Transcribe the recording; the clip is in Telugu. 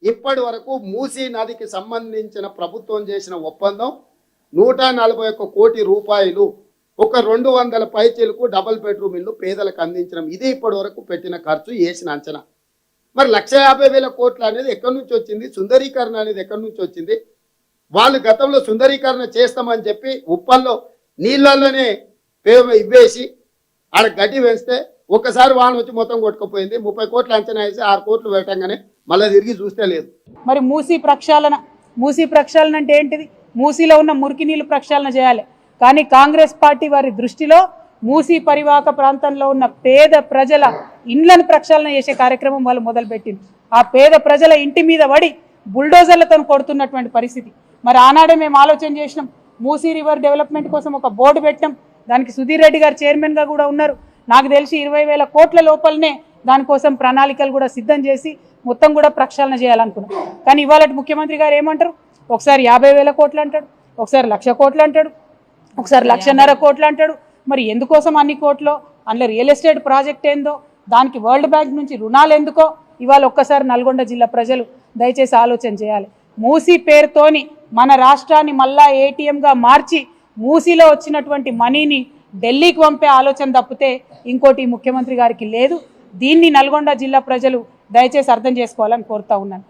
ఇప్పటి వరకు మూసీ నదికి సంబంధించిన ప్రభుత్వం చేసిన ఒప్పందం 141 కోటి రూపాయలు, ఒక 200 పైచీలకు డబుల్ బెడ్రూమ్ ఇల్లు పేదలకు అందించడం. ఇది ఇప్పటి వరకు పెట్టిన ఖర్చు, వేసిన అంచనా. మరి 1,50,000 కోట్లు అనేది ఎక్కడి నుంచి వచ్చింది? సుందరీకరణ అనేది ఎక్కడి నుంచి వచ్చింది? వాళ్ళు గతంలో సుందరీకరణ చేస్తామని చెప్పి ఉప్పల్లో నీళ్ళల్లోనే ఇవ్వేసి ఆడ గడ్డి వేస్తే ఒక్కసారి వాన వచ్చి మొత్తం కొట్టుకుపోయింది. 30 కోట్లు అంచనా వేసి 6 కోట్లు పెట్టంగానే మళ్ళీ తిరిగి చూస్తే లేదు. మరి మూసీ ప్రక్షాళన అంటే ఏంటిది? మూసీలో ఉన్న మురికి నీళ్లు ప్రక్షాళన చేయాలి. కానీ కాంగ్రెస్ పార్టీ వారి దృష్టిలో మూసీ పరివాహక ప్రాంతంలో ఉన్న పేద ప్రజల ఇండ్లను ప్రక్షాళన చేసే కార్యక్రమం వాళ్ళు మొదలుపెట్టింది. ఆ పేద ప్రజల ఇంటి మీద పడి బుల్డోజర్లతో కొడుతున్నటువంటి పరిస్థితి. మరి ఆనాడే మేము ఆలోచన చేసినాం, మూసీ రివర్ డెవలప్మెంట్ కోసం ఒక బోర్డు పెట్టాం. దానికి సుధీర్ రెడ్డి గారు చైర్మన్గా కూడా ఉన్నారు. నాకు తెలిసి 20,000 కోట్ల లోపలనే దానికోసం ప్రణాళికలు కూడా సిద్ధం చేసి మొత్తం కూడా ప్రక్షాళన చేయాలనుకున్నాం. కానీ ఇవాళ ముఖ్యమంత్రి గారు ఏమంటారు? ఒకసారి 50,000 కోట్లు అంటాడు, ఒకసారి 1,00,000 కోట్లు అంటాడు, ఒకసారి 1,50,000 కోట్లు అంటాడు. మరి ఎందుకోసం అన్ని కోట్లు? అందులో రియల్ ఎస్టేట్ ప్రాజెక్ట్ ఏందో, దానికి వరల్డ్ బ్యాంక్ నుంచి రుణాలు ఎందుకో ఇవాళ ఒక్కసారి నల్గొండ జిల్లా ప్రజలు దయచేసి ఆలోచన చేయాలి. మూసీ పేరుతోని మన రాష్ట్రాన్ని మళ్ళా ఏటీఎంగా మార్చి మూసీలో వచ్చినటువంటి మనీని ఢిల్లీకి పంపే ఆలోచన తప్పితే ఇంకోటి ముఖ్యమంత్రి గారికి లేదు. దీన్ని నల్గొండ జిల్లా ప్రజలు దయచేసి అర్థం చేసుకోవాలని కోరుతా ఉన్నాను.